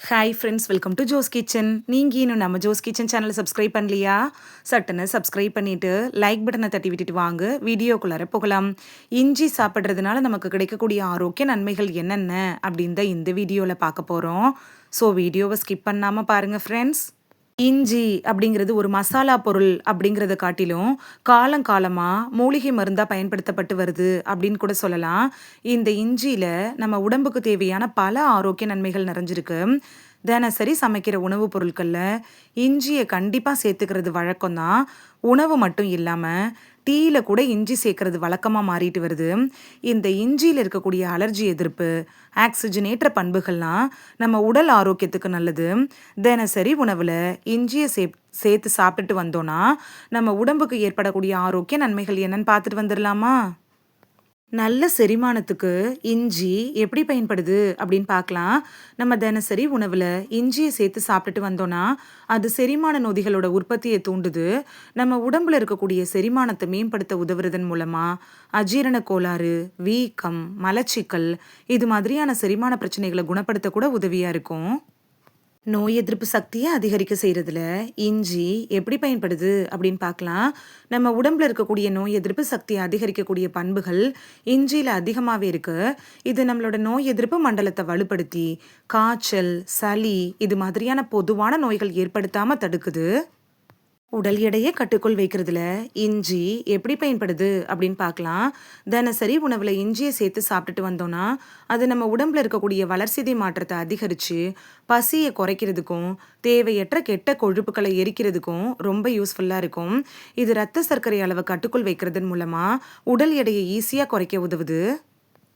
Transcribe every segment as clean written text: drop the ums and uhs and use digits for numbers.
Hi friends, welcome to Jo's kitchen. நீங்கள் இன்னும் நம்ம ஜோஸ் கிச்சன் சேனலை சப்ஸ்கிரைப் பண்ணலையா? சட்டுன்னு சப்ஸ்கிரைப் பண்ணிவிட்டு லைக் பட்டனை தட்டி விட்டுட்டு வாங்க வீடியோக்குள்ளார போகலாம். இஞ்சி சாப்பிட்றதுனால நமக்கு கிடைக்கக்கூடிய ஆரோக்கிய நன்மைகள் என்னென்ன அப்படின்னு தான் இந்த வீடியோவில் பார்க்க போகிறோம். ஸோ வீடியோவை ஸ்கிப் பண்ணாமல் பாருங்கள் ஃப்ரெண்ட்ஸ். இஞ்சி அப்படிங்கிறது ஒரு மசாலா பொருள் அப்படிங்கிறத காட்டிலும் காலங்காலமாக மூலிகை மருந்தாக பயன்படுத்தப்பட்டு வருது அப்படின்னு கூட சொல்லலாம். இந்த இஞ்சியில் நம்ம உடம்புக்கு தேவையான பல ஆரோக்கிய நன்மைகள் நிறைஞ்சிருக்கு. தினசரி சமைக்கிற உணவுப் பொருட்களில் இஞ்சியை கண்டிப்பாக சேர்த்துக்கிறது வழக்கம்தான். உணவு மட்டும் இல்லாமல் டீயில் கூட இஞ்சி சேர்க்கறது வழக்கமாக மாறிட்டு வருது. இந்த இஞ்சியில் இருக்கக்கூடிய அலர்ஜி எதிர்ப்பு, ஆக்சிஜனேற்ற பண்புகள்லாம் நம்ம உடல் ஆரோக்கியத்துக்கு நல்லது. தினசரி உணவில் இஞ்சியை சேர்த்து சாப்பிட்டுட்டு வந்தோன்னா நம்ம உடம்புக்கு ஏற்படக்கூடிய ஆரோக்கிய நன்மைகள் என்னன்னு பார்த்துட்டு வந்துடலாமா? நல்ல செரிமானத்துக்கு இஞ்சி எப்படி பயன்படுது அப்படின்னு பார்க்கலாம். நம்ம தினசரி உணவில் இஞ்சியை சேர்த்து சாப்பிட்டுட்டு வந்தோன்னா அது செரிமான நொதிகளோட உற்பத்தியை தூண்டுது. நம்ம உடம்புல இருக்கக்கூடிய செரிமானத்தை மேம்படுத்த உதவுறதன் மூலமாக அஜீரண கோளாறு, வீக்கம், மலச்சிக்கல் இது மாதிரியான செரிமான பிரச்சனைகளை குணப்படுத்த கூட உதவியாக இருக்கும். நோய் எதிர்ப்பு சக்தியை அதிகரிக்க செய்கிறதுல இஞ்சி எப்படி பயன்படுது அப்படின்னு பார்க்கலாம். நம்ம உடம்புல இருக்கக்கூடிய நோய் எதிர்ப்பு சக்தியை அதிகரிக்கக்கூடிய பண்புகள் இஞ்சியில் அதிகமாகவே இருக்குது. இது நம்மளோட நோய் எதிர்ப்பு மண்டலத்தை வலுப்படுத்தி காய்ச்சல், சளி இது மாதிரியான பொதுவான நோய்கள் ஏற்படுத்தாமல் தடுக்குது. உடல் எடையை கட்டுக்குள் வைக்கிறதுல இஞ்சி எப்படி பயன்படுது அப்படின்னு பார்க்கலாம். தினசரி உணவில் இஞ்சியை சேர்த்து சாப்பிட்டுட்டு வந்தோம்னா அது நம்ம உடம்புல இருக்கக்கூடிய வளர்சிதை மாற்றத்தை அதிகரித்து பசியை குறைக்கிறதுக்கும் தேவையற்ற கெட்ட கொழுப்புகளை எரிக்கிறதுக்கும் ரொம்ப யூஸ்ஃபுல்லாக இருக்கும். இது இரத்த சர்க்கரை அளவை கட்டுக்குள் வைக்கிறதன் மூலமாக உடல் எடையை ஈஸியாக குறைக்க உதவுது.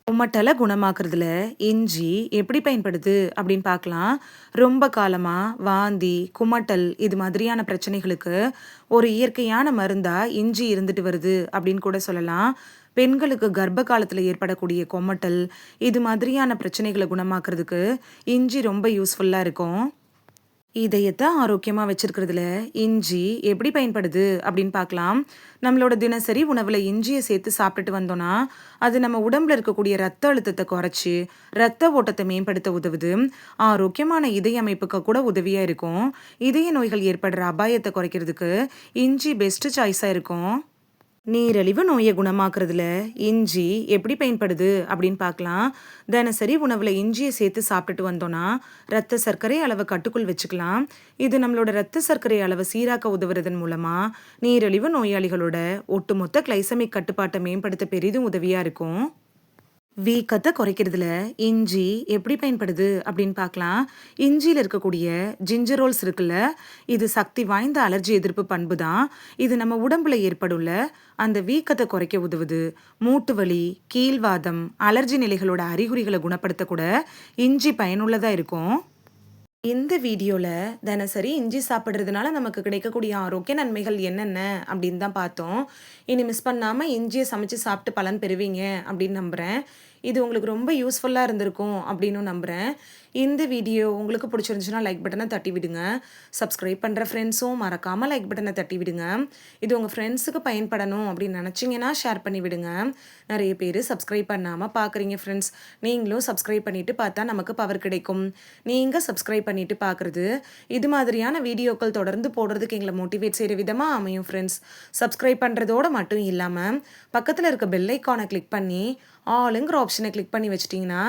குமட்டலை குணமாக்குறதுல இஞ்சி எப்படி பயன்படுது அப்படின்னு பார்க்கலாம். ரொம்ப காலமாக வாந்தி, குமட்டல் இது மாதிரியான பிரச்சனைகளுக்கு ஒரு இயற்கையான மருந்தாக இஞ்சி இருந்துட்டு வருது அப்படின்னு கூட சொல்லலாம். பெண்களுக்கு கர்ப்ப காலத்தில் ஏற்படக்கூடிய கொமட்டல் இது மாதிரியான பிரச்சனைகளை குணமாக்குறதுக்கு இஞ்சி ரொம்ப யூஸ்ஃபுல்லாக இருக்கும். இதயத்தை ஆரோக்கியமாக வச்சிருக்கிறதுல இஞ்சி எப்படி பயன்படுது அப்படின்னு பார்க்கலாம். நம்மளோட தினசரி உணவில் இஞ்சியை சேர்த்து சாப்பிட்டுட்டு வந்தோன்னா அது நம்ம உடம்புல இருக்கக்கூடிய ரத்த அழுத்தத்தை குறைச்சி ரத்த ஓட்டத்தை மேம்படுத்த உதவுது. ஆரோக்கியமான இதய அமைப்புக்கு கூட உதவியாக இருக்கும். இதய நோய்கள் ஏற்படுற அபாயத்தை குறைக்கிறதுக்கு இஞ்சி பெஸ்ட் சாய்ஸாக இருக்கும். நீரிழிவு நோயை குணமாக்குறதுல இஞ்சி எப்படி பயன்படுது அப்படின்னு பார்க்கலாம். தினசரி உணவில் இஞ்சியை சேர்த்து சாப்பிட்டுட்டு வந்தோன்னா ரத்த சர்க்கரை அளவை கட்டுக்குள் வச்சுக்கலாம். இது நம்மளோட ரத்த சர்க்கரை அளவை சீராக்க உதவுறதன் மூலமாக நீரிழிவு நோயாளிகளோட ஒட்டுமொத்த கிளைசமிக் கட்டுப்பாட்டை மேம்படுத்த பெரிதும் உதவியாக இருக்கும். வீக்கத்தை குறைக்கிறதுல இஞ்சி எப்படி பயன்படுது அப்படின்னு பார்க்கலாம். இஞ்சியில் இருக்கக்கூடிய ஜிஞ்சரோல்ஸ் இருக்குல்ல, இது சக்தி வாய்ந்த அலர்ஜி எதிர்ப்பு பண்பு தான். இது நம்ம உடம்புல ஏற்படுள்ள அந்த வீக்கத்தை குறைக்க உதவுது. மூட்டு வலி, கீழ்வாதம், அலர்ஜி நிலைகளோட அறிகுறிகளை குணப்படுத்த கூட இஞ்சி பயனுள்ளதாக இருக்கும். இந்த வீடியோவில் தினசரி இஞ்சி சாப்பிட்றதுனால நமக்கு கிடைக்கக்கூடிய ஆரோக்கிய நன்மைகள் என்னென்ன அப்படின்னு தான் பார்த்தோம். இனி மிஸ் பண்ணாமல் இஞ்சியை சமைச்சு சாப்பிட்டு பலன் பெறுவீங்க அப்படின்னு நம்புகிறேன். இது உங்களுக்கு ரொம்ப யூஸ்ஃபுல்லாக இருந்திருக்கும் அப்படின்னு நம்புகிறேன். இந்த வீடியோ உங்களுக்கு பிடிச்சிருந்துச்சுன்னா லைக் பட்டனை தட்டி விடுங்க. சப்ஸ்கிரைப் பண்ணுற ஃப்ரெண்ட்ஸும் மறக்காமல் லைக் பட்டனை தட்டி விடுங்க. இது உங்கள் ஃப்ரெண்ட்ஸுக்கு பயன்படணும் அப்படின்னு நினச்சிங்கன்னா ஷேர் பண்ணி விடுங்க. நிறைய பேர் சப்ஸ்கிரைப் பண்ணாமல் பார்க்குறீங்க ஃப்ரெண்ட்ஸ். நீங்களும் சப்ஸ்கிரைப் பண்ணிவிட்டு பார்த்தா நமக்கு பவர் கிடைக்கும். நீங்கள் சப்ஸ்கிரைப் பண்ணிவிட்டு பார்க்குறது இது மாதிரியான வீடியோக்கள் தொடர்ந்து போடுறதுக்கு எங்களை மோட்டிவேட் செய்கிற விதமாக அமையும் ஃப்ரெண்ட்ஸ். சப்ஸ்கிரைப் பண்ணுறதோடு மட்டும் இல்லாமல் பக்கத்தில் இருக்க பெல் ஐக்கானை கிளிக் பண்ணி ஆளுங்கிற ஆப்ஷனை கிளிக் பண்ணி வச்சிட்டிங்கன்னா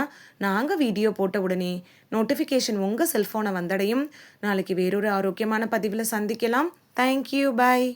நாங்கள் வீடியோ போட்ட உடனே நோட்டிஃபிகேஷன் உங்கள் செல்ஃபோனை வந்தடையும். நாளைக்கு வேறொரு ஆரோக்கியமான பதிவில் சந்திக்கலாம். தேங்க்யூ, பாய்.